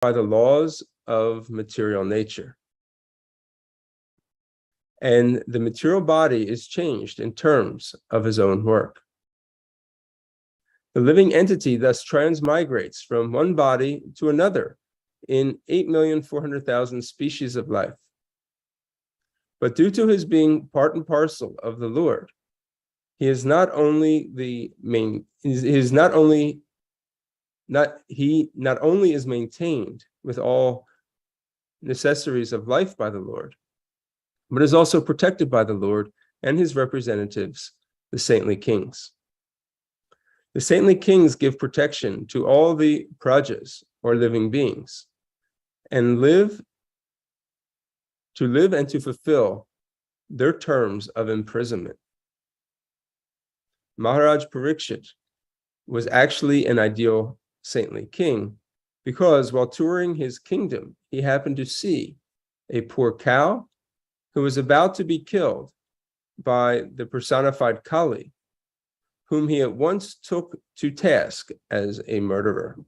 by the laws of material nature. And the material body is changed in terms of his own work. The living entity thus transmigrates from one body to another in 8,400,000 species of life. But due to his being part and parcel of the Lord, he not only is maintained with all necessaries of life by the Lord, but is also protected by the Lord and his representatives, the saintly kings. The saintly kings give protection to all the prajas, or living beings, and to live and to fulfill their terms of imprisonment. Maharaj Parikshit was actually an ideal saintly king because while touring his kingdom, he happened to see a poor cow who was about to be killed by the personified Kali, whom he at once took to task as a murderer.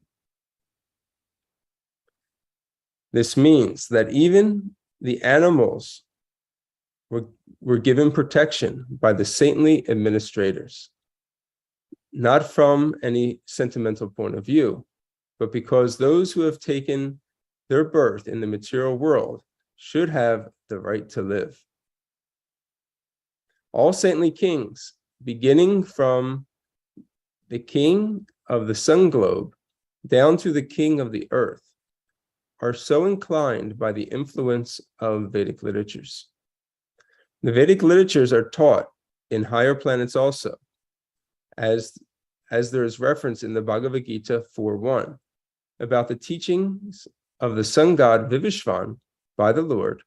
This means that even the animals were given protection by the saintly administrators, not from any sentimental point of view, but because those who have taken their birth in the material world should have the right to live. All saintly kings, beginning from the king of the sun globe down to the king of the earth, are so inclined by the influence of Vedic literatures. The Vedic literatures are taught in higher planets also, as there is reference in the Bhagavad Gita 4.1 about the teachings of the sun god Vivishvan by the Lord.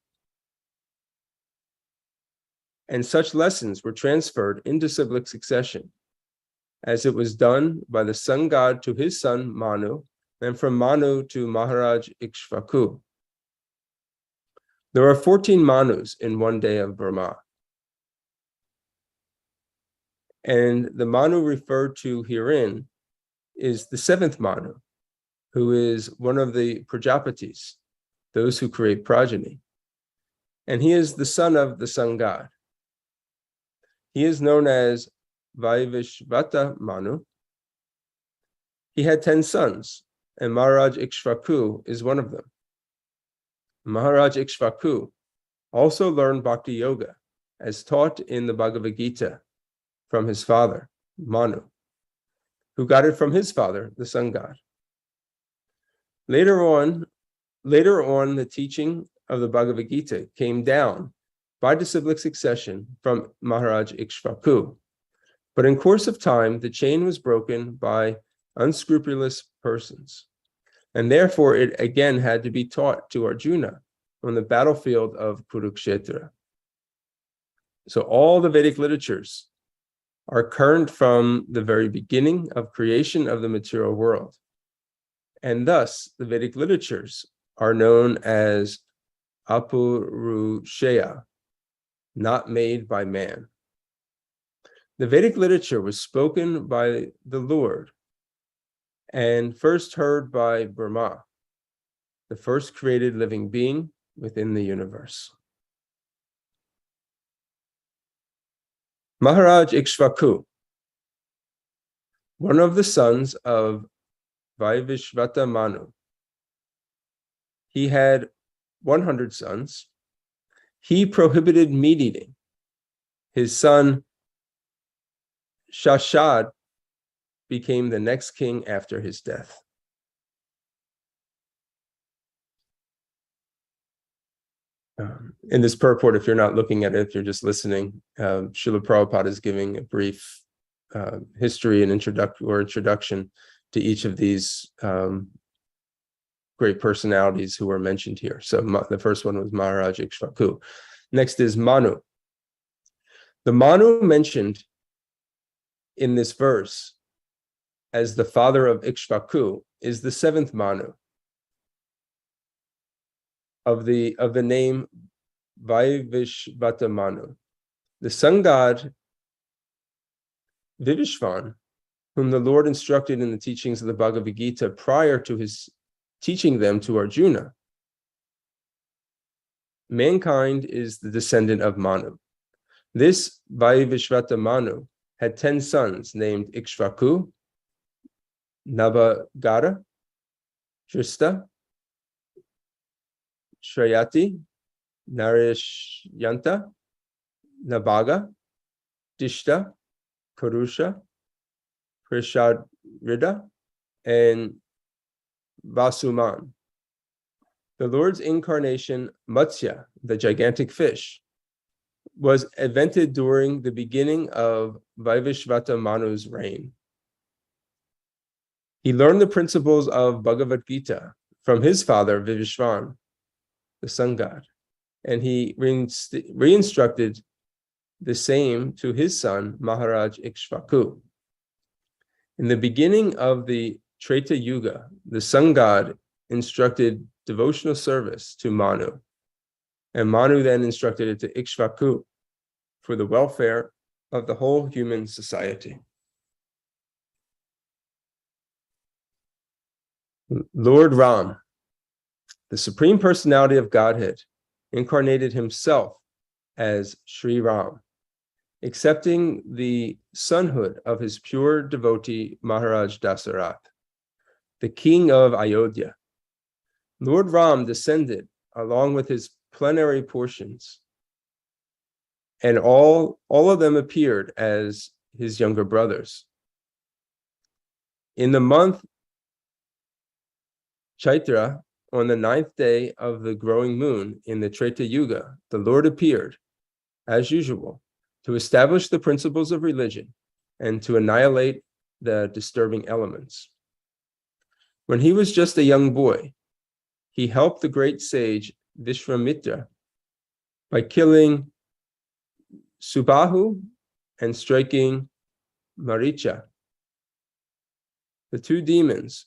And such lessons were transferred into cyclic succession, as it was done by the sun god to his son Manu, and from Manu to Maharaj Ikshvaku. There are 14 Manus in one day of Brahma. And the Manu referred to herein is the seventh Manu, who is one of the Prajapatis, those who create progeny. And he is the son of the sun god. He is known as Vaivishvata Manu. He had 10 sons, and Maharaj Ikshvaku is one of them. Maharaj Ikshvaku also learned Bhakti Yoga, as taught in the Bhagavad Gita, from his father, Manu, who got it from his father, the sun god. Later on, the teaching of the Bhagavad Gita came down by disciplic succession from Maharaj Ikshvaku. But in course of time, the chain was broken by unscrupulous persons. And therefore, it again had to be taught to Arjuna on the battlefield of Kurukshetra. So all the Vedic literatures are current from the very beginning of creation of the material world. And thus, the Vedic literatures are known as Apurusheya, not made by man. The Vedic literature was spoken by the Lord and first heard by Brahma, the first created living being within the universe. Maharaj Ikshvaku, one of the sons of Vaivishvata Manu. He had 100 sons. He prohibited meat eating. His son Shashad became the next king after his death. In this purport, if you're not looking at it, if you're just listening, Srila Prabhupada is giving a brief history and introduction to each of these great personalities who were mentioned here. So the first one was Maharaj Ikshvaku. Next is Manu. The Manu mentioned in this verse as the father of Ikshvaku is the seventh Manu of the name Vaivishvata Manu. The sun god Vivishvan, whom the Lord instructed in the teachings of the Bhagavad Gita prior to his teaching them to Arjuna. Mankind is the descendant of Manu. This Vaivishvata Manu had 10 sons named Ikshvaku, Nabhagata, Drista, Shrayati, Narishyanta, Nabhaga, Dishta, Purusha, Prishadrida, and Vasuman. The Lord's incarnation, Matsya, the gigantic fish, was invented during the beginning of Vaivishvata Manu's reign. He learned the principles of Bhagavad Gita from his father, Vivishvan, the sun god, and he re-instructed the same to his son, Maharaj Ikshvaku. In the beginning of the Treta Yuga, the sun god instructed devotional service to Manu, and Manu then instructed it to Ikshvaku for the welfare of the whole human society. Lord Ram, the Supreme Personality of Godhead, incarnated himself as Sri Ram, accepting the sonhood of his pure devotee Maharaj Dasarath, the king of Ayodhya. Lord Ram descended along with his plenary portions, and all of them appeared as his younger brothers. In the month Chaitra, on the 9th day of the growing moon in the Treta Yuga, the Lord appeared, as usual, to establish the principles of religion and to annihilate the disturbing elements. When he was just a young boy, he helped the great sage Vishwamitra by killing Subahu and striking Maricha, the two demons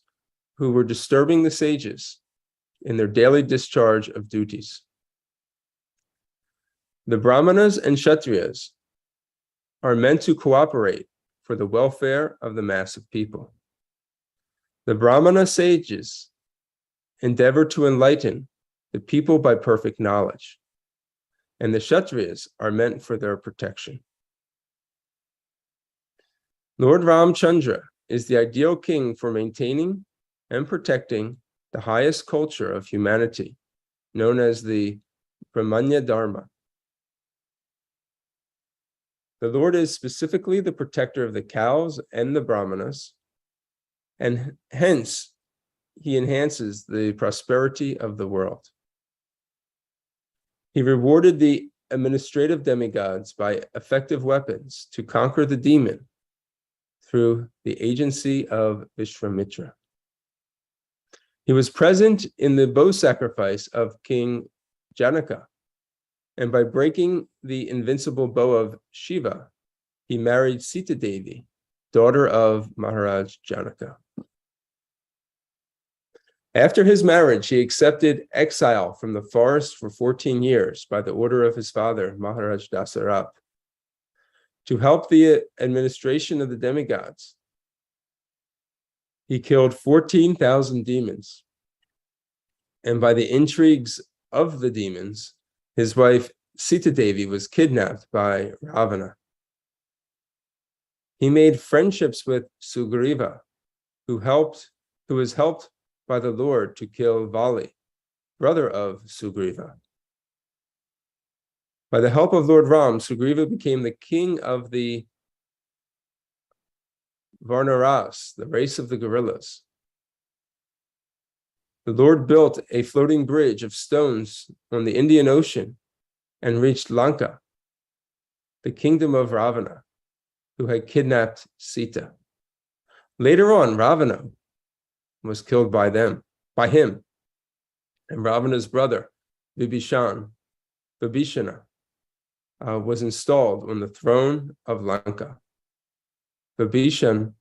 who were disturbing the sages in their daily discharge of duties. The Brahmanas and Kshatriyas are meant to cooperate for the welfare of the mass of people. The Brahmana sages endeavor to enlighten the people by perfect knowledge, and the Kshatriyas are meant for their protection. Lord Ramchandra is the ideal king for maintaining and protecting the highest culture of humanity, known as the Brahmanya Dharma. The Lord is specifically the protector of the cows and the Brahmanas, and hence he enhances the prosperity of the world. He rewarded the administrative demigods by effective weapons to conquer the demon through the agency of Vishwamitra. He was present in the bow sacrifice of King Janaka, and by breaking the invincible bow of Shiva, he married Sita Devi, daughter of Maharaj Janaka. After his marriage, he accepted exile from the forest for 14 years by the order of his father, Maharaj Dasarath, to help the administration of the demigods. He killed 14,000 demons, and by the intrigues of the demons, his wife Sita Devi was kidnapped by Ravana. He made friendships with Sugriva, who was helped by the Lord to kill Vali, brother of Sugriva. By the help of Lord Ram, Sugriva became the king of the Varnaras, the race of the gorillas. The Lord built a floating bridge of stones on the Indian Ocean and reached Lanka, the kingdom of Ravana, who had kidnapped Sita. Later on, Ravana was killed by him, and Ravana's brother, Vibhishana, was installed on the throne of Lanka. Vibhishana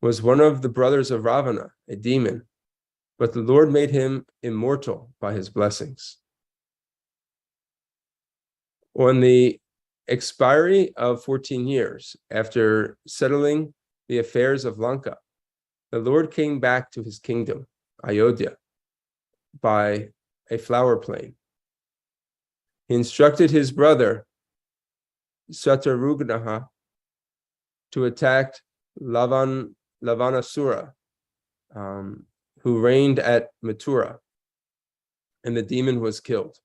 was one of the brothers of Ravana, a demon, but the Lord made him immortal by his blessings. On the expiry of 14 years, after settling the affairs of Lanka, the Lord came back to his kingdom Ayodhya, by a flower plain. He instructed his brother, Satarugnaha, to attack Lavanasura, who reigned at Mathura, and the demon was killed.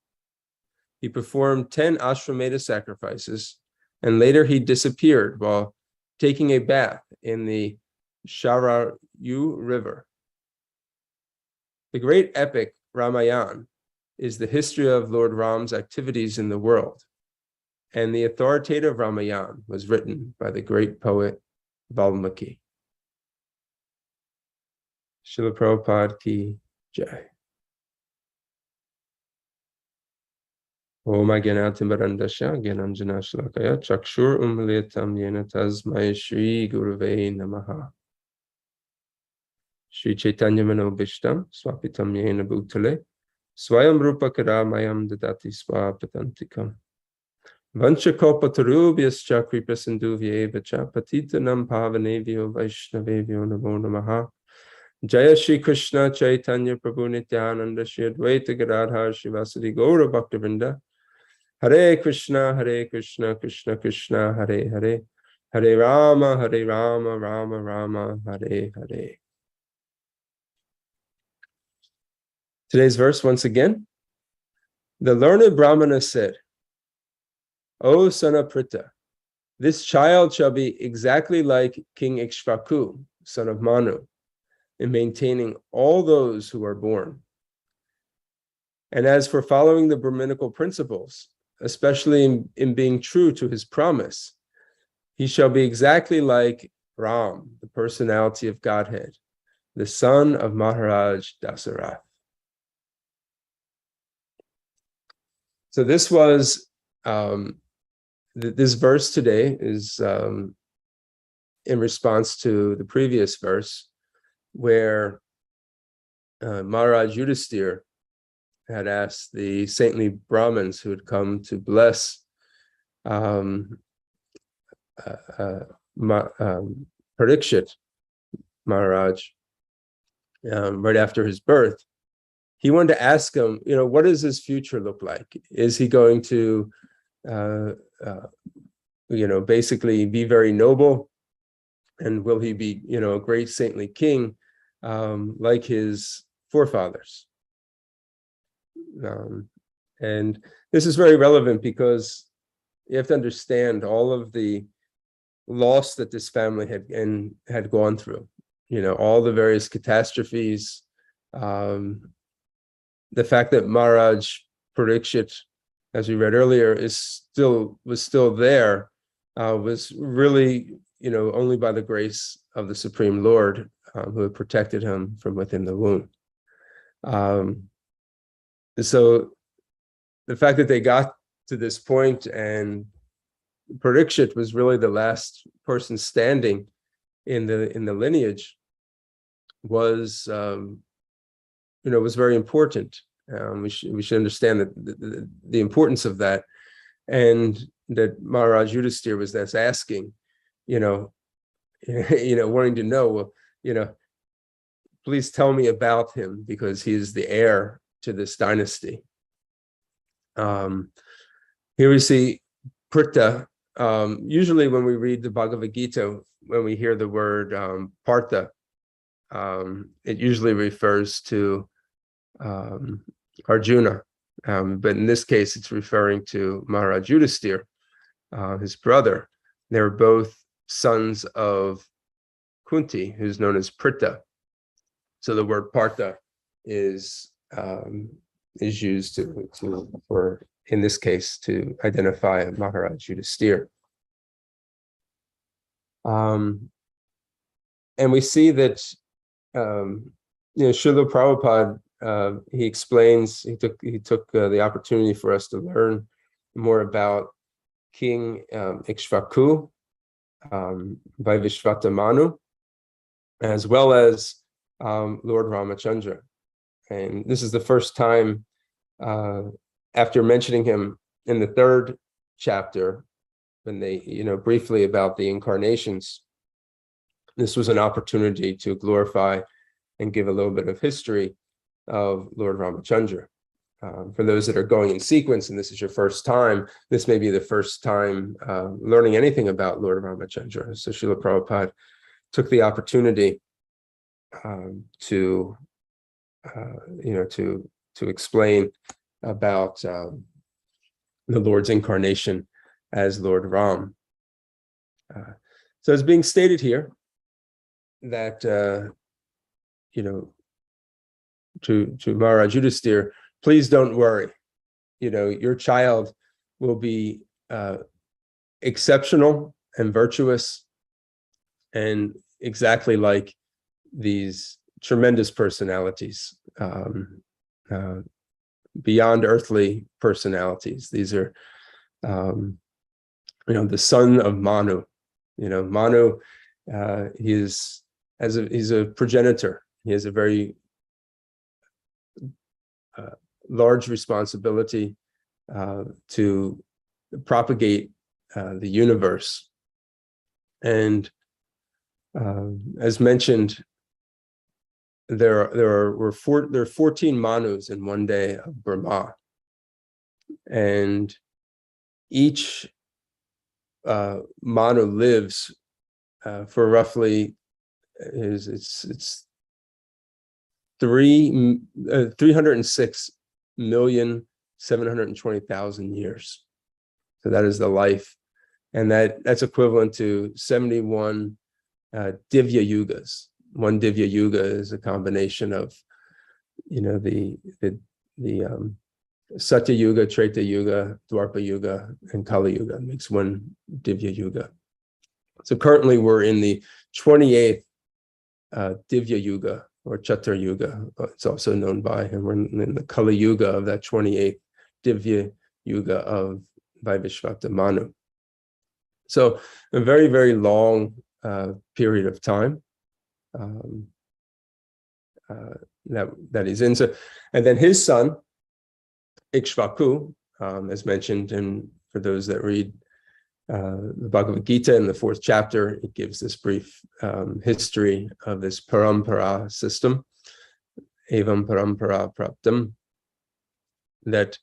He performed 10 Ashwamedha sacrifices, and later he disappeared while taking a bath in the Sharayu River. The great epic Ramayana is the history of Lord Ram's activities in the world, and the authoritative Ramayana was written by the great poet Valmiki. Srila Prabhupada ki jai. Om Agyanatimarandasya Gyananjana Shlakaya Chakshur Umliyatam Yena Tasmai Shri Gurave Namaha. Shri Chaitanya Manobishtam Swapitam Yena Bhutale Swayam Rupa Karamayam Dadati Swapatantikam Vanchakopatarubhyascha Kripasindhuvyeva Patitanam Pavanevyo Vaishnavevyo Namo Namaha. Jaya Shri Krishna Chaitanya Prabhu Nityananda Shri Advaita Gadadhar Shivasadi Gaura Bhaktivinoda. Hare Krishna, Krishna Krishna, Hare Hare, Hare Rama, Rama Rama, Hare Hare. Today's verse once again. The learned Brahmana said, O son of Pritha, this child shall be exactly like King Ikshvaku, son of Manu, in maintaining all those who are born. And as for following the Brahminical principles, especially in being true to his promise, he shall be exactly like Ram, the personality of Godhead, the son of Maharaj Dasarath. So this was, this verse today is in response to the previous verse, where Maharaj Yudhisthira had asked the saintly Brahmins who had come to bless Parikshit Maharaj right after his birth. He wanted to ask him, what does his future look like? Is he going to, basically be very noble? And will he be, a great saintly king like his forefathers? And this is very relevant because you have to understand all of the loss that this family had gone through, all the various catastrophes, the fact that Maharaj Parikshit, as we read earlier, was still there, was really, only by the grace of the Supreme Lord, who had protected him from within the womb. So the fact that they got to this point and Parikshit was really the last person standing in the lineage was, was very important. We should understand that the importance of that, and that Maharaj Yudhisthira was that's asking, wanting to know, please tell me about him because he is the heir to this dynasty. Here we see Pritha. Usually when we read the Bhagavad Gita, when we hear the word Partha, it usually refers to Arjuna. But in this case, it's referring to Maharaj Yudhisthira, his brother. They're both sons of Kunti, who's known as Pritha. So the word Partha is used for, in this case, to identify Maharaj Yudhisthira. And we see that, Srila Prabhupada, he explains, he took the opportunity for us to learn more about King Ikshvaku by Vishvata Manu, as well as Lord Ramachandra. And this is the first time, after mentioning him in the third chapter, when they, briefly about the incarnations, this was an opportunity to glorify and give a little bit of history of Lord Ramachandra. For those that are going in sequence, and this is your first time, this may be the first time learning anything about Lord Ramachandra. So Srila Prabhupada took the opportunity to explain about the Lord's incarnation as Lord Ram. So it's being stated here that to Maharaj Yudhisthira, please don't worry. Your child will be exceptional and virtuous, and exactly like these tremendous personalities, beyond earthly personalities. These are, the son of Manu. Manu, he's a progenitor. He has a very large responsibility to propagate the universe. And as mentioned, there are 14 Manus in one day of Brahma, and each Manu lives for roughly it's 306,720,000 years. So that is the life, and that's equivalent to 71 Divya Yugas. One Divya Yuga is a combination of, the Satya Yuga, Treta Yuga, Dwapara Yuga, and Kali Yuga. It makes one Divya Yuga. So currently we're in the 28th Divya Yuga, or Chatur Yuga, it's also known by, and we're in the Kali Yuga of that 28th Divya Yuga of Vaivashvata Manu. So a very, very long period of time that he's in. So, and then his son, Ikshvaku, as mentioned, and for those that read the Bhagavad Gita in the 4th chapter, it gives this brief history of this parampara system, evam parampara praptam, that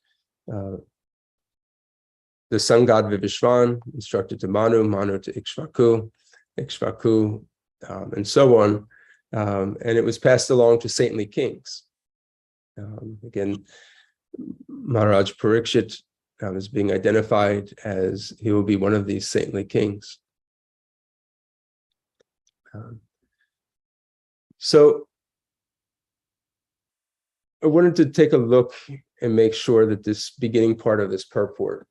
the sun god Vivishwan instructed to Manu, Manu to Ikshvaku, Ikshvaku, and so on. And it was passed along to saintly kings. Again, Maharaj Parikshit is being identified as he will be one of these saintly kings. So I wanted to take a look and make sure that this beginning part of this purport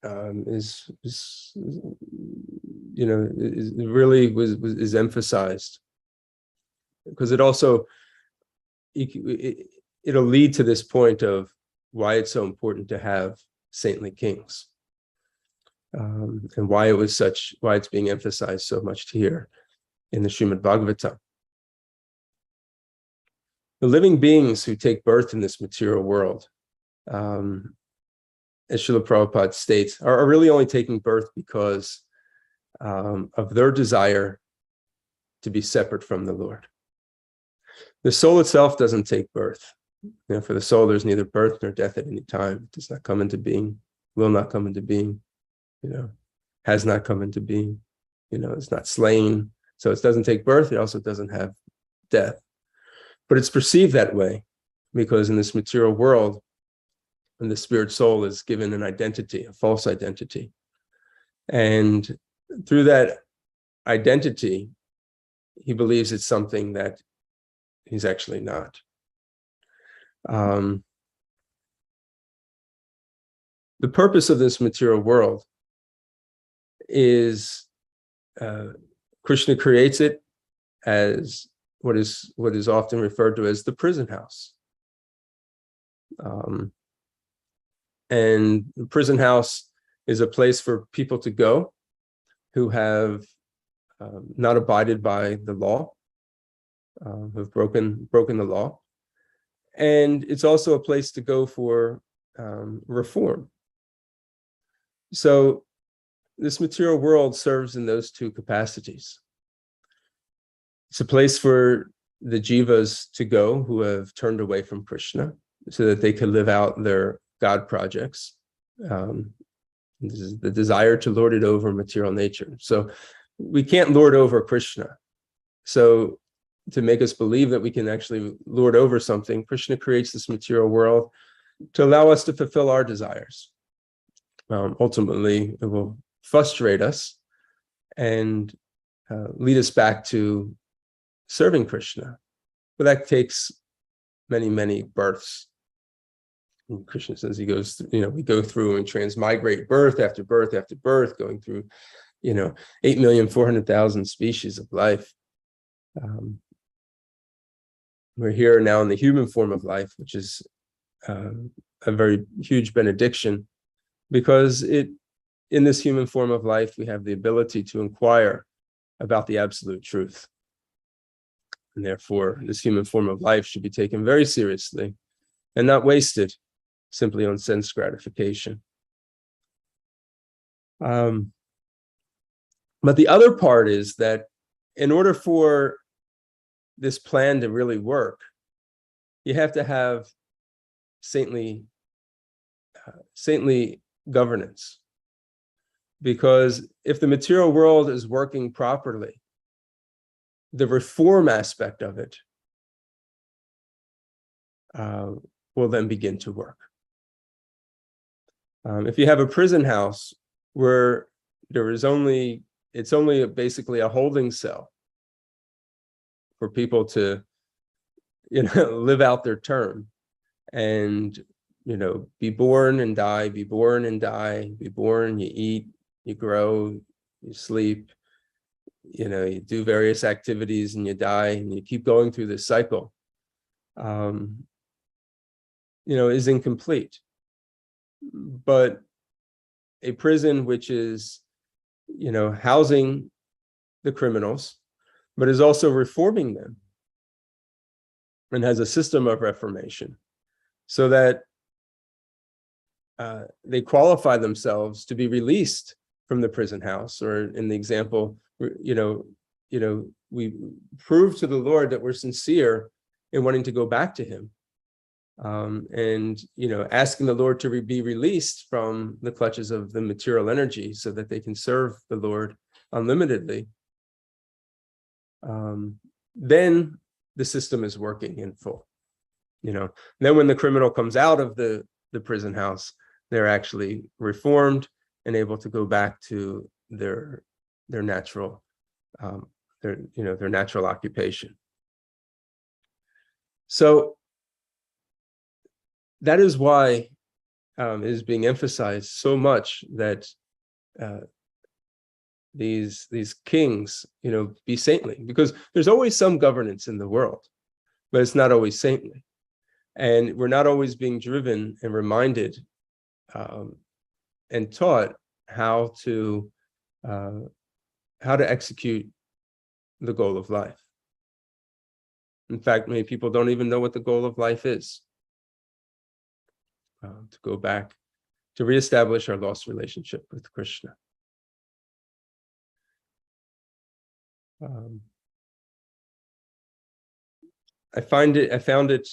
is emphasized, because it also it'll lead to this point of why it's so important to have saintly kings, and why it's being emphasized so much here in the Srimad Bhagavatam. The living beings who take birth in this material world, as Srila Prabhupada states, are really only taking birth because of their desire to be separate from the Lord. The soul itself doesn't take birth. For the soul, there's neither birth nor death at any time. It does not come into being, will not come into being, has not come into being, it's not slain. So it doesn't take birth. It also doesn't have death. But it's perceived that way because in this material world, and the spirit soul is given an identity, a false identity. And through that identity, he believes it's something that he's actually not. The purpose of this material world is Krishna creates it as what is often referred to as the prison house. And the prison house is a place for people to go who have not abided by the law, who've broken the law. And it's also a place to go for reform. So this material world serves in those two capacities. It's a place for the jivas to go who have turned away from Krishna so that they could live out their God projects. This is the desire to lord it over material nature. So we can't lord over Krishna. So to make us believe that we can actually lord over something, Krishna creates this material world to allow us to fulfill our desires. Ultimately, it will frustrate us and lead us back to serving Krishna. But that takes many, many births. And Krishna says he goes through, we go through and transmigrate birth after birth after birth, going through, 8,400,000 species of life. We're here now in the human form of life, which is a very huge benediction, because in this human form of life, we have the ability to inquire about the absolute truth. And therefore, this human form of life should be taken very seriously and not wasted simply on sense gratification. But the other part is that in order for this plan to really work, you have to have saintly governance. Because if the material world is working properly, the reform aspect of it will then begin to work. If you have a prison house where it's only basically a holding cell for people to, live out their term and, be born and die, be born and die, be born, you eat, you grow, you sleep, you do various activities and you die and you keep going through this cycle, is incomplete. But a prison which is, housing the criminals, but is also reforming them and has a system of reformation so that they qualify themselves to be released from the prison house. Or in the example, we prove to the Lord that we're sincere in wanting to go back to him. And asking the Lord to be released from the clutches of the material energy so that they can serve the Lord unlimitedly. Then the system is working in full. Then when the criminal comes out of the prison house, they're actually reformed and able to go back to their natural their natural occupation. So that is why it is being emphasized so much that these kings, be saintly, because there's always some governance in the world, but it's not always saintly, and we're not always being driven and reminded and taught how to execute the goal of life. In fact, many people don't even know what the goal of life is. To go back, to reestablish our lost relationship with Krishna. I found it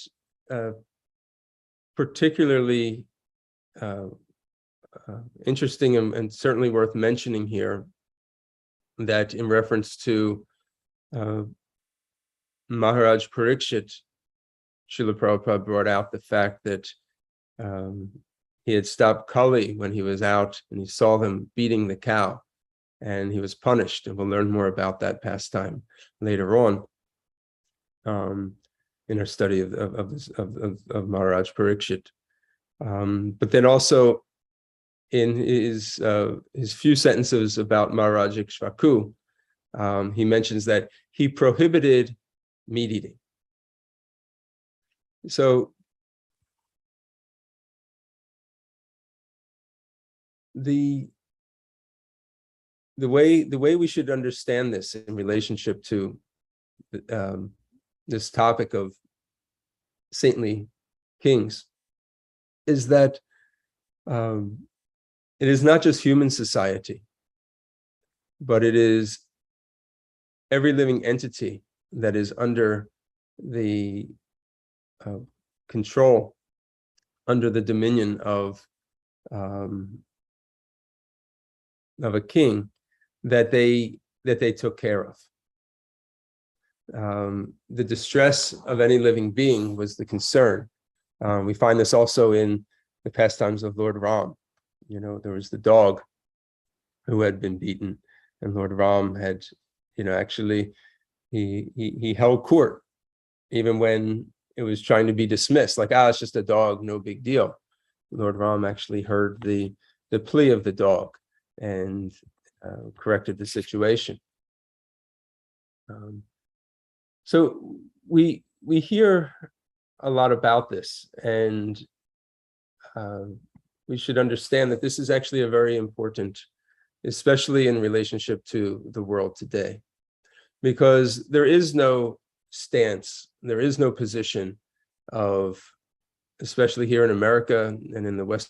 particularly interesting and certainly worth mentioning here that in reference to Maharaj Parikshit, Srila Prabhupada brought out the fact that he had stopped Kali when he was out and he saw them beating the cow and he was punished. And we'll learn more about that pastime later on in our study of Maharaj Parikshit. But then also in his few sentences about Maharaj Ikshvaku, he mentions that he prohibited meat eating. So the way we should understand this in relationship to this topic of saintly kings is that it is not just human society, but it is every living entity that is under the control under the dominion of a king that they took care of. The distress of any living being was the concern. We find this also in the pastimes of Lord Ram. You know, there was the dog who had been beaten, and Lord Ram had, you know, actually he held court even when it was trying to be dismissed, like, it's just a dog, no big deal. Lord Ram actually heard the plea of the dog and corrected the situation. So we hear a lot about this, and we should understand that this is actually a very important, especially in relationship to the world today, because there is no stance, there is no position of, especially here in America and in the West,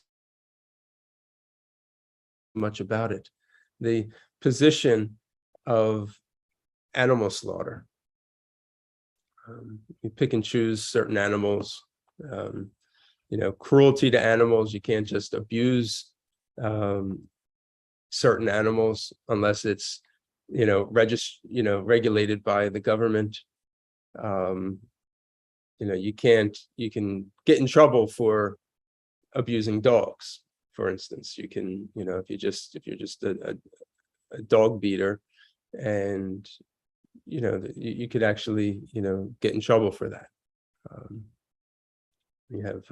much about it, the position of animal slaughter. You pick and choose certain animals, you know, cruelty to animals. You can't just abuse certain animals unless it's, you know, regulated by the government. You know, you can get in trouble for abusing dogs, for instance. You can, you know, if you're just a dog beater, and you know, you could actually, you know, get in trouble for that. You have,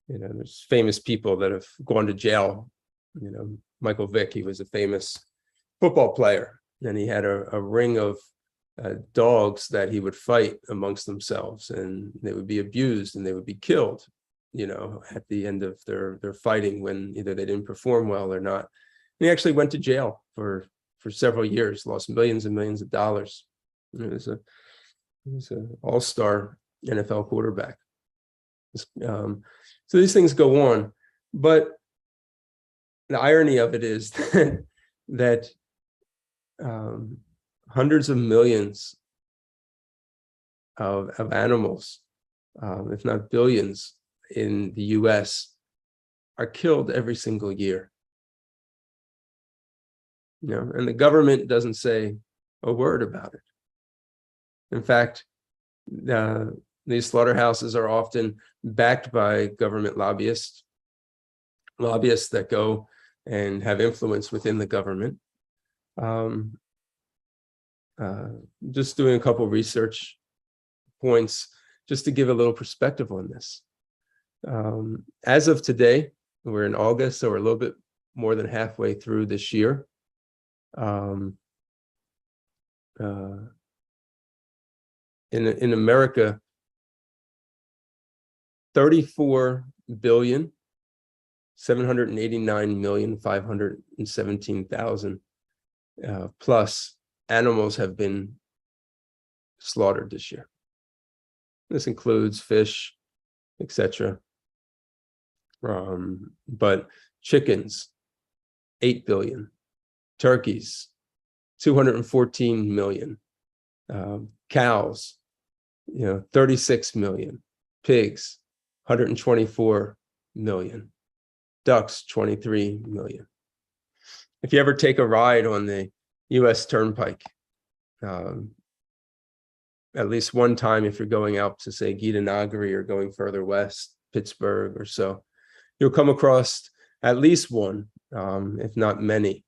you know, there's famous people that have gone to jail. You know, Michael Vick, he was a famous football player, and he had a ring of dogs that he would fight amongst themselves, and they would be abused and they would be killed, you know, at the end of their fighting, when either they didn't perform well or not. And he actually went to jail for several years, lost millions and millions of dollars. He was an all-star NFL quarterback. So these things go on, but the irony of it is that hundreds of millions of animals, if not billions, in the US are killed every single year. You know, and the government doesn't say a word about it. In fact, these slaughterhouses are often backed by government lobbyists that go and have influence within the government. Just doing a couple research points just to give a little perspective on this. As of today, we're in August, so we're a little bit more than halfway through this year. In America, 34,789,517,000 plus animals have been slaughtered this year. This includes fish, etc. But chickens, 8 billion, turkeys, 214 million, cows, 36 million, pigs, 124 million, ducks, 23 million. If you ever take a ride on the US Turnpike, at least one time, if you're going out to, say, Gita-Nagari or going further west, Pittsburgh or so, you'll come across at least one, if not many,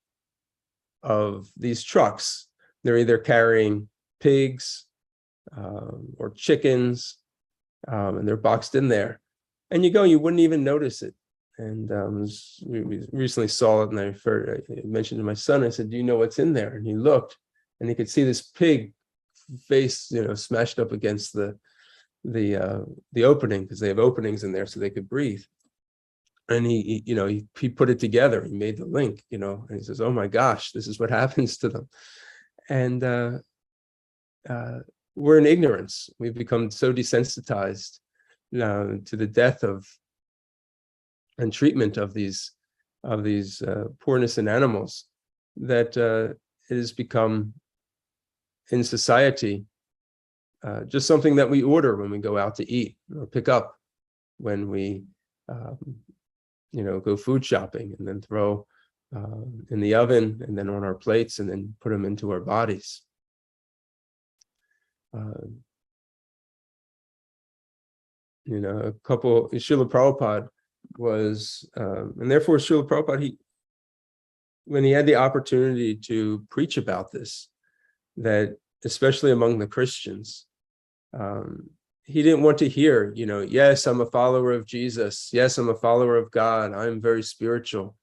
of these trucks. They're either carrying pigs or chickens, and they're boxed in there. And you go, you wouldn't even notice it. And we recently saw it, and I mentioned to my son, I said, do you know what's in there? And he looked, and he could see this pig face, smashed up against the opening, because they have openings in there so they could breathe. And he put it together. He made the link, and he says, oh my gosh, this is what happens to them. And we're in ignorance. We've become so desensitized to the death of and treatment of these poor innocent animals that it has become in society just something that we order when we go out to eat or pick up when we, go food shopping, and then throw in the oven and then on our plates and then put them into our bodies. A couple, Srila Prabhupada was, and therefore Srila Prabhupada, when he had the opportunity to preach about this, that especially among the Christians, he didn't want to hear, yes, I'm a follower of Jesus. Yes, I'm a follower of God. I'm very spiritual.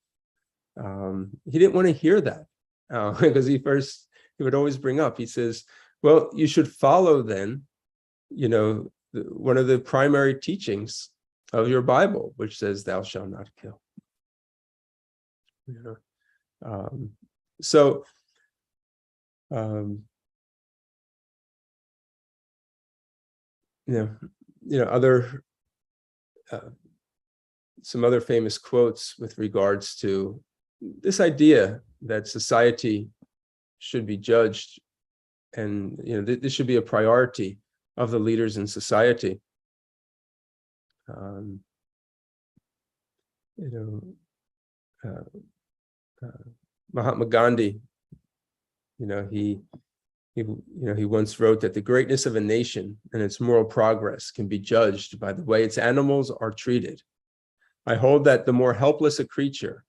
He didn't want to hear that because he would always bring up, he says, well, you should follow then, one of the primary teachings of your Bible, which says, thou shalt not kill. Other some other famous quotes with regards to this idea that society should be judged, and this should be a priority of the leaders in society. Mahatma Gandhi, he once wrote that the greatness of a nation and its moral progress can be judged by the way its animals are treated. I hold that the more helpless a creature,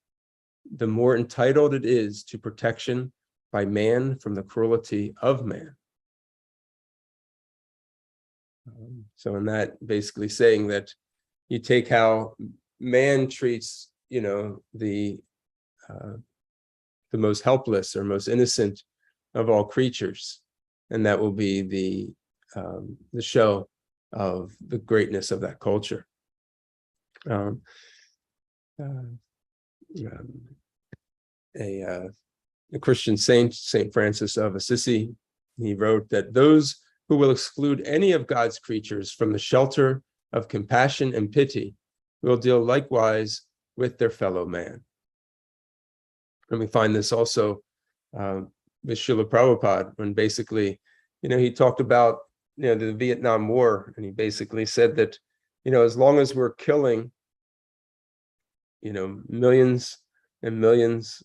the more entitled it is to protection by man from the cruelty of man. So in that, basically saying that you take how man treats, the most helpless or most innocent of all creatures, and that will be the show of the greatness of that culture. A Christian saint, Saint Francis of Assisi, he wrote that those who will exclude any of God's creatures from the shelter of compassion and pity will deal likewise with their fellow man. And we find this also with Srila Prabhupada, when basically, he talked about, the Vietnam War, and he basically said that, as long as we're killing, millions and millions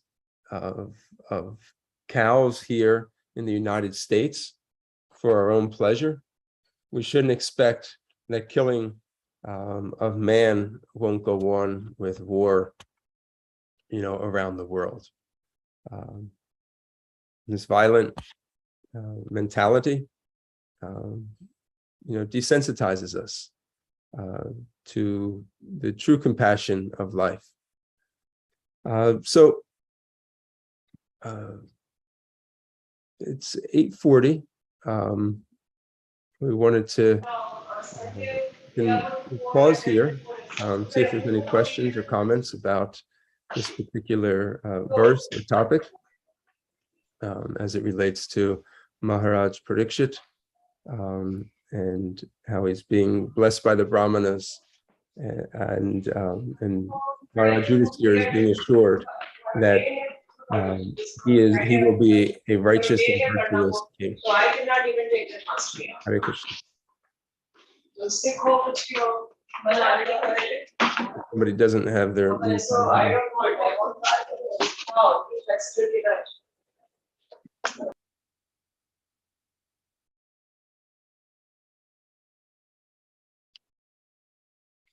of cows here in the United States for our own pleasure, we shouldn't expect that killing of man won't go on with war, around the world. This violent mentality, desensitizes us to the true compassion of life. So it's 8:40. We wanted to pause here, see if there's any questions or comments about this particular verse or topic, as it relates to Maharaj Parikshit, and how he's being blessed by the Brahmanas, and Maharaj Yudhisthira is being assured that he will be a righteous and virtuous king. So I cannot even take the transfer. Hare Krishna. Somebody doesn't have their. So I don't know. Oh, that's really right.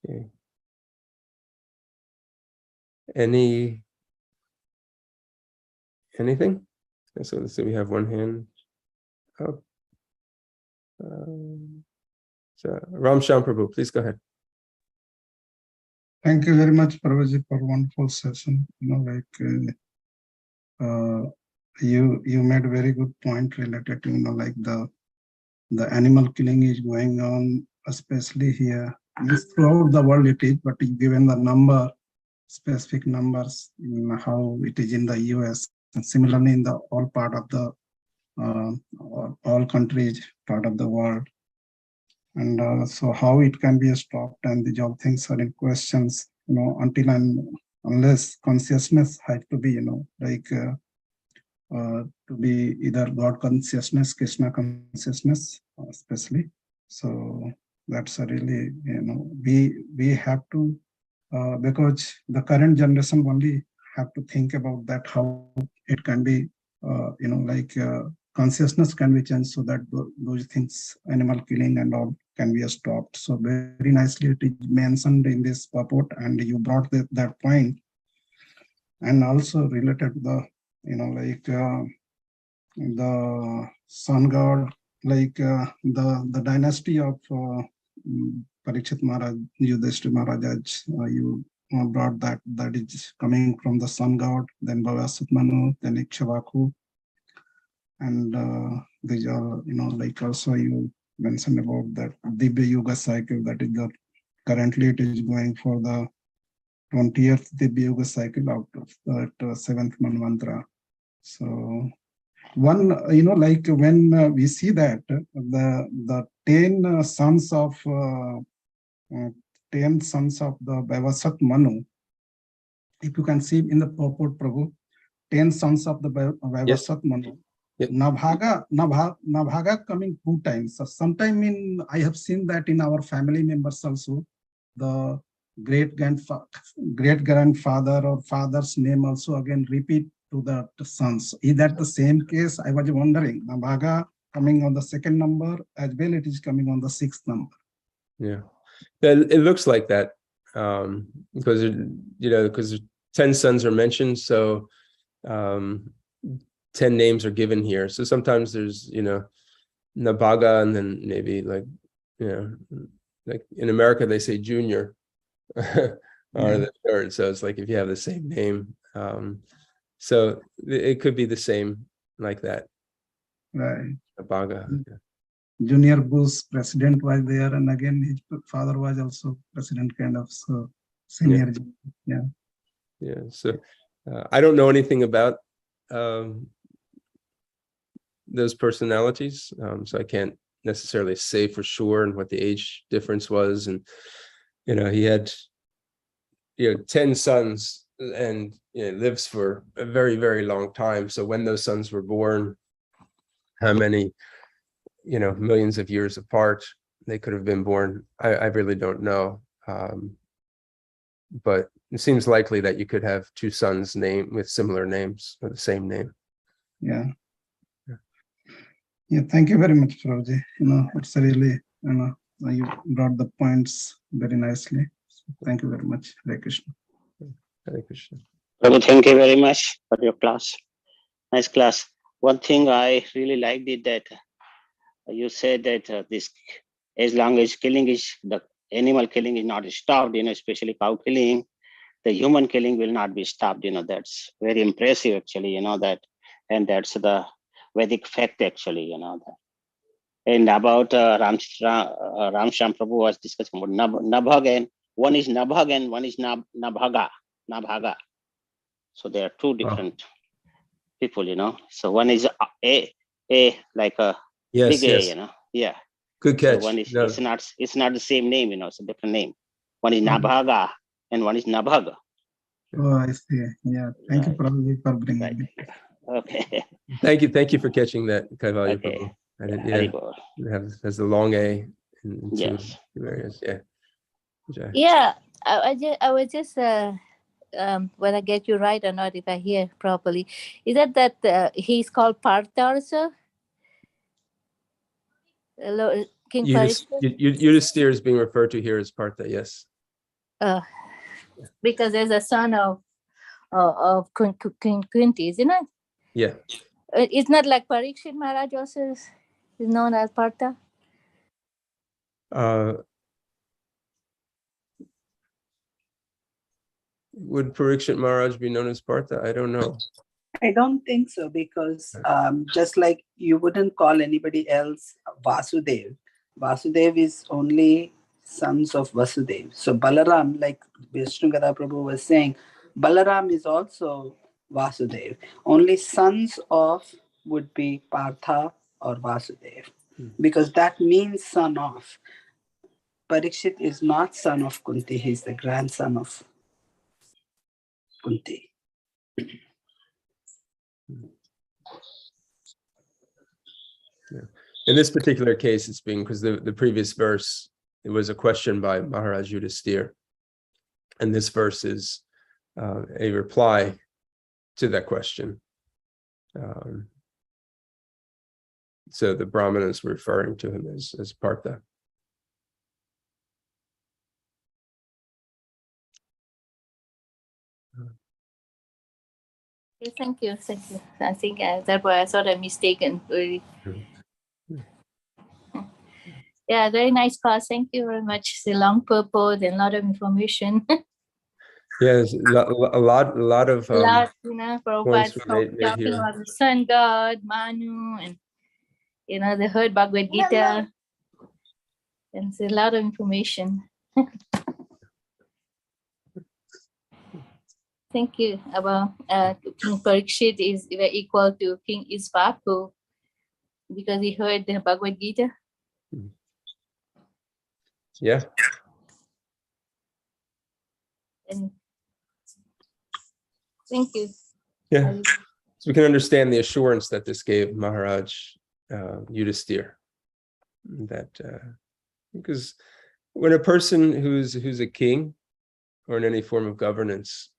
Okay. Anything? So let's see, we have one hand up. So Ram Sham Prabhu, please go ahead. Thank you very much, Prabhuji, for a wonderful session. You made a very good point related to the animal killing is going on, especially here. Throughout the world it is, but given the specific numbers, how it is in the US, and similarly in the all part of the all countries, part of the world. And so how it can be stopped, and these all things are in questions, until and unless consciousness has to be, to be either God consciousness, Krishna consciousness, especially. So that's a really, we have to, because the current generation only have to think about that, how it can be, consciousness can be changed so that those things, animal killing and all, can be stopped. So very nicely it is mentioned in this purport, and you brought that point, and also related to the, the sun god, the dynasty of Parikshit Maharaj, Yudhishthira Maharaj, you brought that is coming from the sun god, then Bhavasut Manu, then Ikshvaku, and these are, also you mentioned about that Dibya Yuga cycle, that is the currently it is going for the 20th Dibya Yuga cycle out of that 7th Manvantara. So one, when we see that the 10 sons of the Vaivasat Manu, if you can see in the purport, Prabhu, 10 sons of the Vaivasat Manu. Yep. Nabhaga coming 2 times. So sometime I have seen that in our family members also, the great grandfather or father's name also again repeat to the sons. Is that the same case? I was wondering. Nabhaga coming on the 2nd number, as well it is coming on the 6th number. Yeah, it looks like that, because because 10 sons are mentioned, so 10 names are given here. So sometimes there's Nabhaga, and then maybe like in America they say junior or the 3rd. So it's like if you have the same name, so it could be the same like that. Right. Nabhaga. Yeah. Junior Bush president was there, and again his father was also president, kind of. So senior. Yeah. So I don't know anything about those personalities, so I can't necessarily say for sure and what the age difference was. And he had 10 sons, and lives for a very, very long time. So when those sons were born, how many millions of years apart they could have been born, I really don't know, but it seems likely that you could have 2 sons named with similar names or the same name. Yeah, thank you very much, Prabhuji. It's really, you brought the points very nicely. So thank you very much. Hare Krishna. Hare Krishna. Prabhu, thank you very much for your class. Nice class. One thing I really liked is that you said that this, as long as the animal killing is not stopped, especially cow killing, the human killing will not be stopped. That's very impressive, actually. That, and that's the Vedic fact, actually. That. And about Ram Sham Prabhu was discussing about Nabhag, and one is Nabhag and one is Nabhaga. So there are 2 different people, So one is a like a Yes, big yes. A, Yeah. Good catch. So one is No. it's not the same name, It's a different name. One is Nabhaga and one is Nabhaga. Oh, I see. Yeah. Thank you, Prabhuji, for bringing it. Okay. Thank you for catching that, Kaivalya Okay. Prabhu. I did, Very good. it has the long A in 2 Yes. areas. Yeah. Yeah, I was just when I get you right or not, if I hear properly, is that he's called Partha also? King Parikshit? Yudhisthira is being referred to here as Partha. Yes. Because there's a son of King Kunti, isn't it? Yeah. It's not like Parikshit Maharaj also is known as Partha. Would Parikshit Maharaj be known as Partha? I don't know. I don't think so, because just like you wouldn't call anybody else Vasudev. Vasudev is only sons of Vasudev. So Balaram, like Vishnu Gada Prabhu was saying, Balaram is also Vasudev. Only sons of would be Partha or Vasudev, because that means son of. Parikshit is not son of Kunti, he's the grandson of Kunti. In this particular case, it's being because the previous verse, it was a question by Maharaj Yudhisthira. And this verse is a reply to that question. So the Brahmana is referring to him as Partha. Okay, thank you. Thank you. I think that was I thought I mistaken. Really. Yeah, very nice class. Thank you very much. It's a long purpose and a lot of information. Yes, a lot of a lot, points Prabhupada were made talking here. about the sun god, Manu, and they heard Bhagavad Gita. And it's a lot of information. Thank you. About King Parikshit is equal to King Isvaku because he heard the Bhagavad Gita. Yeah. And thank you. Yeah. So we can understand the assurance that this gave Maharaj Yudhisthira. That because when a person who's a king or in any form of governance,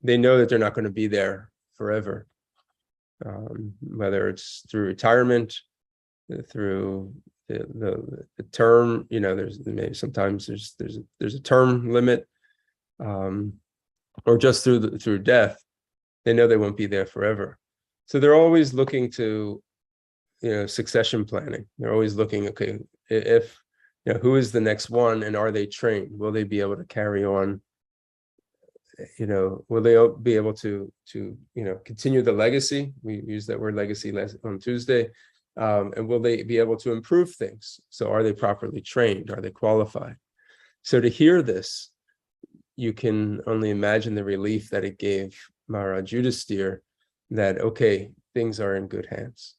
they know that they're not going to be there forever, whether it's through retirement, through the term. There's maybe sometimes there's a term limit, or just through death. They know they won't be there forever, so they're always looking to succession planning. They're always looking, okay, if who is the next one, and are they trained? Will they be able to carry on? Will they be able to continue the legacy? We used that word legacy on Tuesday. And will they be able to improve things? So are they properly trained? Are they qualified? So to hear this, you can only imagine the relief that it gave Maharaj Yudhisthira that, okay, things are in good hands.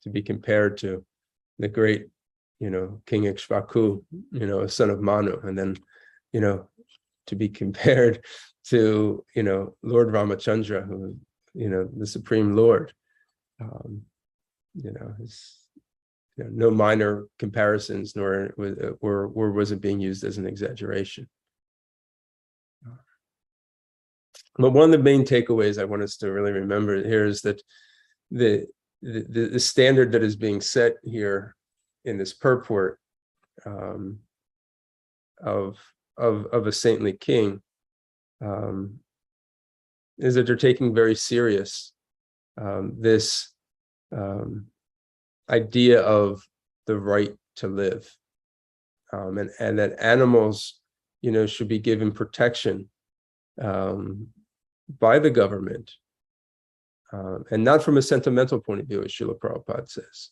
To be compared to the great King Ikshvaku, a son of Manu, and then, to be compared to, Lord Ramachandra, who, the Supreme Lord, is, no minor comparisons, nor was it being used as an exaggeration. But one of the main takeaways I want us to really remember here is that the standard that is being set here in this purport of a saintly king is that they're taking very serious this idea of the right to live, and that animals should be given protection by the government, and not from a sentimental point of view, as Srila Prabhupada says,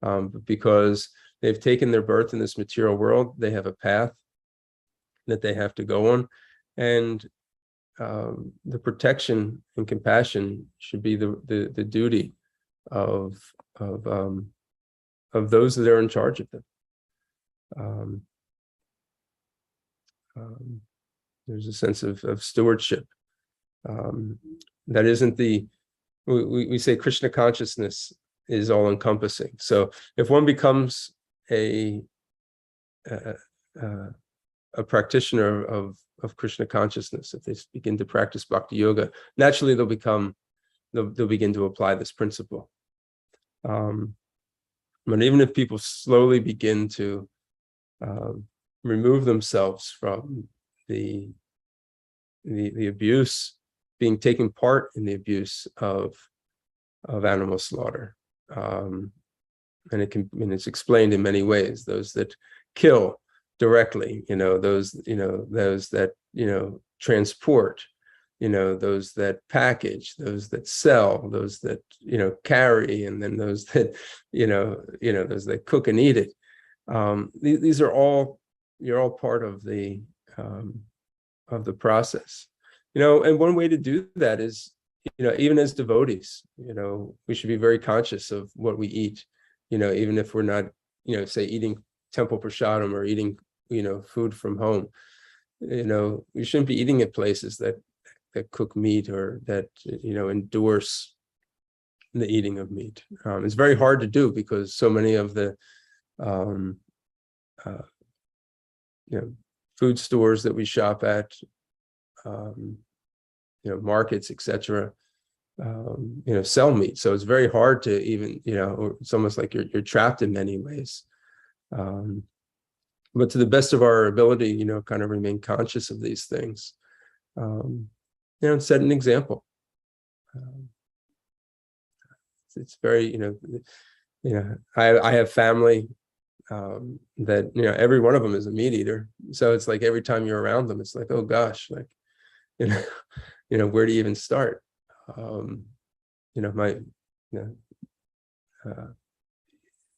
but because they've taken their birth in this material world. They have a path that they have to go on, and the protection and compassion should be the duty of those that are in charge of them. There's a sense of stewardship that isn't we say Krishna consciousness is all encompassing. So if one becomes a practitioner of Krishna consciousness, if they begin to practice bhakti yoga, naturally they'll begin to apply this principle. But even if people slowly begin to remove themselves from the abuse, being taken part in the abuse of animal slaughter, and it's explained in many ways. Those that kill directly, those that transport, those that package, those that sell, those that carry, and then those that those that cook and eat it. These are all, you're all part of the process, and one way to do that is, even as devotees, we should be very conscious of what we eat, even if we're not, say, eating temple prasadam or eating food from home. You shouldn't be eating at places that cook meat or that, endorse the eating of meat. It's very hard to do because so many of the, food stores that we shop at, markets, etc., sell meat. So it's very hard to even, or it's almost like you're trapped in many ways. But to the best of our ability, kind of remain conscious of these things, and set an example. It's very, I have family that, every one of them is a meat eater. So it's like every time you're around them, it's like, oh gosh, like, where do you even start?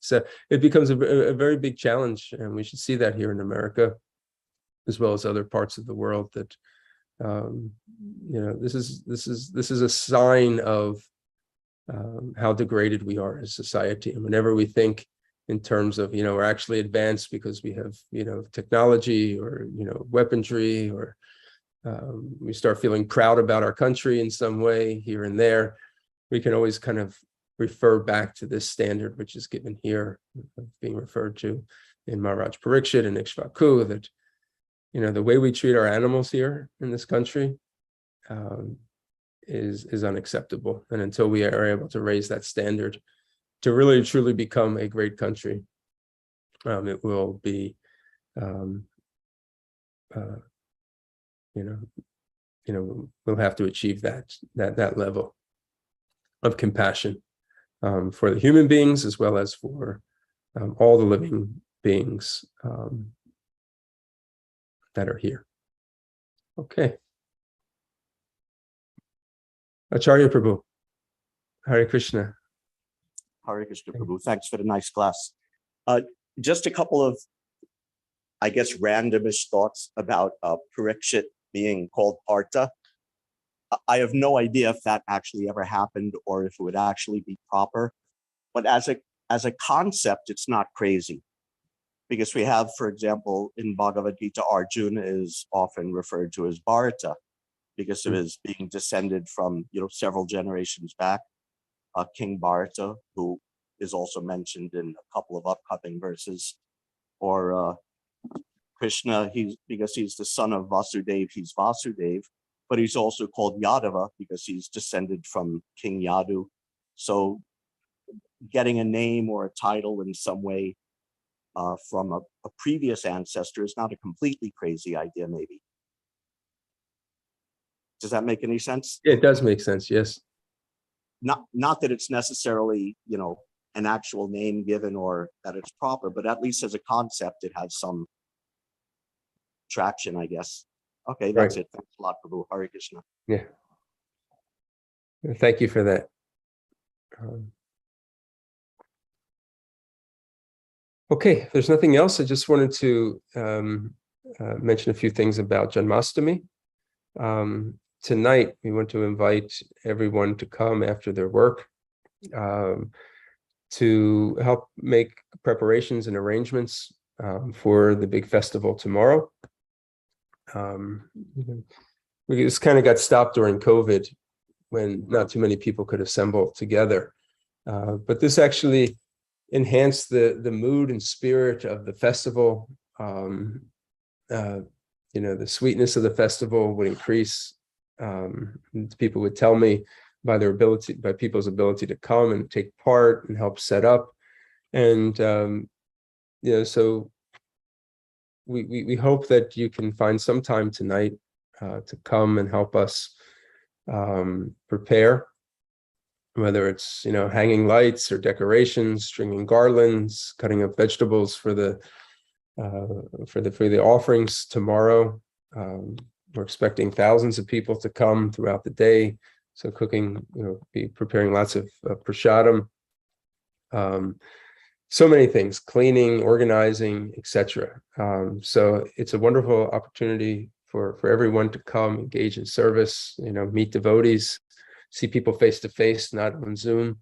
So it becomes a very big challenge, and we should see that here in America, as well as other parts of the world, that this is a sign of how degraded we are as society. And whenever we think in terms of, we're actually advanced because we have, technology or, weaponry, or we start feeling proud about our country in some way here and there, we can always kind of refer back to this standard, which is given here, being referred to in Maharaj Parikshit and Ikshvaku, that, the way we treat our animals here in this country is unacceptable. And until we are able to raise that standard to really truly become a great country, it will be, we'll have to achieve that level of compassion for the human beings, as well as for all the living beings that are here. Okay. Acharya Prabhu, Hare Krishna. Hare Krishna Prabhu. Thanks for the nice class. Just a couple of, I guess, randomish thoughts about Parikshit being called Partha. I have no idea if that actually ever happened or if it would actually be proper. But as a concept, it's not crazy. Because we have, for example, in Bhagavad Gita, Arjuna is often referred to as Bharata because of his being descended from, several generations back. King Bharata, who is also mentioned in a couple of upcoming verses. Or Krishna, because he's the son of Vasudeva, he's Vasudev, but he's also called Yadava because he's descended from King Yadu. So getting a name or a title in some way from a previous ancestor is not a completely crazy idea, maybe. Does that make any sense? It does make sense, yes. Not that it's necessarily, an actual name given or that it's proper, but at least as a concept, it has some traction, I guess. Okay, that's Right. it. Thanks a lot, Prabhu. Hare Krishna. Yeah. Thank you for that. Okay, if there's nothing else, I just wanted to mention a few things about Janmashtami. Tonight, we want to invite everyone to come after their work to help make preparations and arrangements for the big festival tomorrow. We just kind of got stopped during COVID when not too many people could assemble together. But this actually enhanced the mood and spirit of the festival. The sweetness of the festival would increase. People would tell me by people's ability to come and take part and help set up. And, so we hope that you can find some time tonight to come and help us prepare, whether it's, hanging lights or decorations, stringing garlands, cutting up vegetables for the offerings tomorrow. We're expecting thousands of people to come throughout the day. So cooking, be preparing lots of prasadam. So many things, cleaning, organizing, etc. So it's a wonderful opportunity for everyone to come, engage in service, meet devotees, see people face to face, not on Zoom.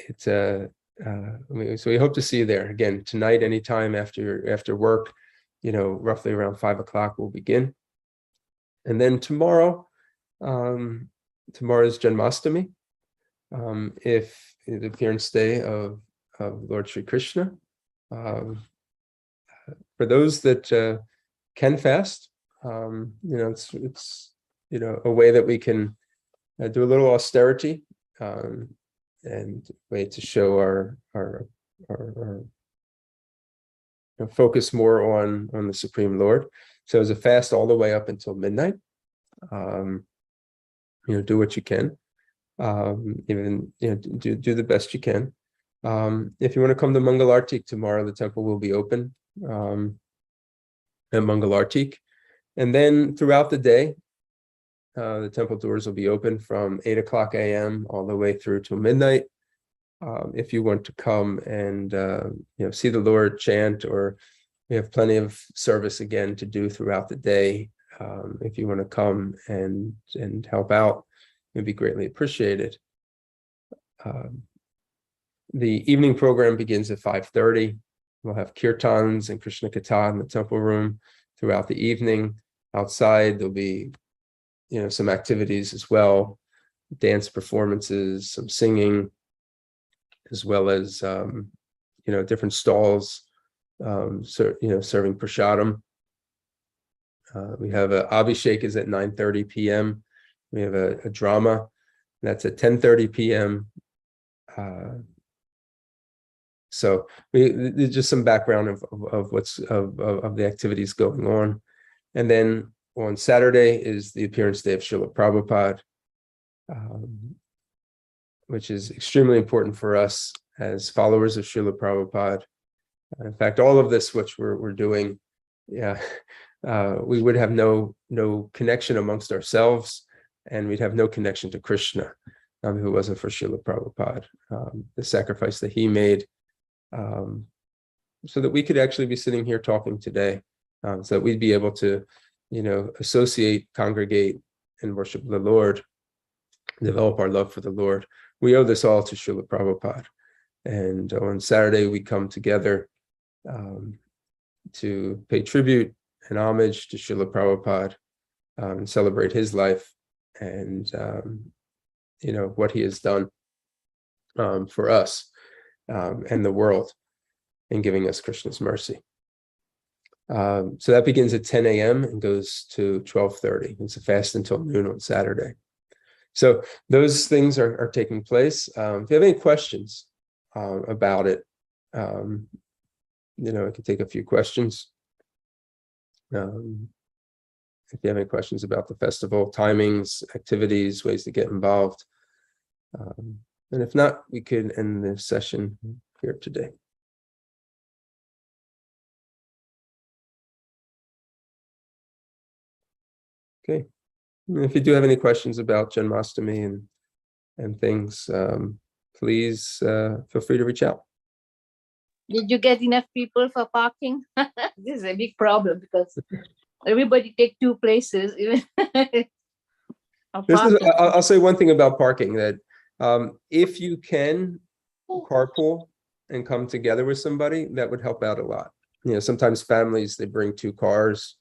It's So we hope to see you there again tonight, anytime after work, roughly around 5 o'clock we'll begin. And then tomorrow is Janmashtami, if the appearance day of Lord Sri Krishna. For those that can fast, it's a way that we can do a little austerity, and way to show our focus more on the Supreme Lord. So it's a fast all the way up until midnight. Do what you can. Even do the best you can. If you want to come to Mangalartik tomorrow, the temple will be open at Mangalartik, and then throughout the day, the temple doors will be open from 8 o'clock a.m. all the way through till midnight. If you want to come and see the Lord chant, or we have plenty of service again to do throughout the day. If you want to come and help out, it'd be greatly appreciated. The evening program begins at 5:30. We'll have kirtans and Krishna Katha in the temple room throughout the evening. Outside, there'll be some activities as well, dance performances, some singing, as well as different stalls, serving prasadam. We have a Abhishek is at 9:30 p.m. We have a drama that's at 10:30 p.m. So there's just some background of what's of the activities going on. And then on Saturday is the appearance day of Srila Prabhupada, which is extremely important for us as followers of Srila Prabhupada. In fact, all of this, which we're doing, we would have no connection amongst ourselves, and we'd have no connection to Krishna if it wasn't for Srila Prabhupada, the sacrifice that he made, so that we could actually be sitting here talking today, so that we'd be able to, associate, congregate, and worship the Lord, develop our love for the Lord. We owe this all to Srila Prabhupada. And on Saturday, we come together to pay tribute and homage to Srila Prabhupada, and celebrate his life and, what he has done for us and the world in giving us Krishna's mercy. So that begins at 10 a.m. and goes to 12:30. It's a fast until noon on Saturday. So those things are taking place. If you have any questions about it, I can take a few questions. If you have any questions about the festival, timings, activities, ways to get involved. And if not, we could end the session here today. Okay. If you do have any questions about Janmashtami and things, please feel free to reach out. Did you get enough people for parking? This is a big problem because everybody take two places. I'll say one thing about parking, that if you can carpool and come together with somebody, that would help out a lot. Sometimes families, they bring two cars.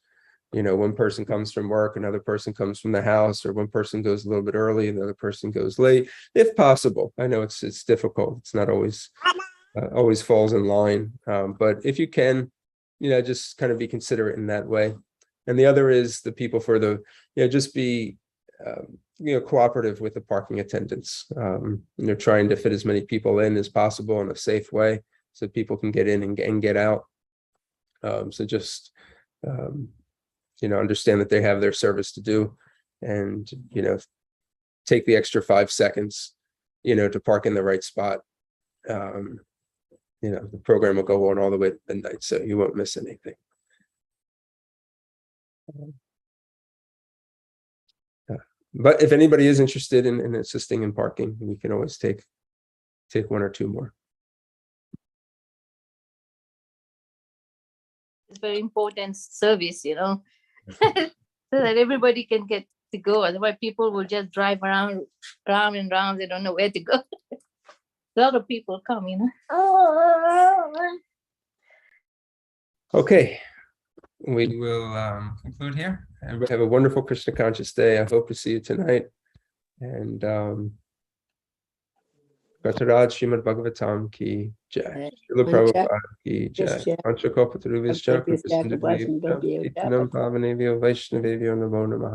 One person comes from work, another person comes from the house, or one person goes a little bit early, and the other person goes late, if possible. I know it's difficult. It's not always falls in line. But if you can, just kind of be considerate in that way. And the other is the people for the, just be, cooperative with the parking attendants. Trying to fit as many people in as possible in a safe way so people can get in and get out. So just, understand that they have their service to do, and, take the extra 5 seconds, to park in the right spot. The program will go on all the way to midnight, so you won't miss anything. But if anybody is interested in assisting in parking, we can always take 1 or 2 more. It's very important service, so that everybody can get to go. Otherwise, people will just drive around and round. They don't know where to go. A lot of people come, you know. Okay, we will conclude here. Everybody have a wonderful Krishna conscious day. I hope to see you tonight. And Gataraj Srimad Bhagavatam ki jai. Srila Prabhupada ki jai. Panchakalpatarubhyascha Kripasinduvyabhyo Itinam Pavanebhyo Vaishnavebhyo Namo Namaha.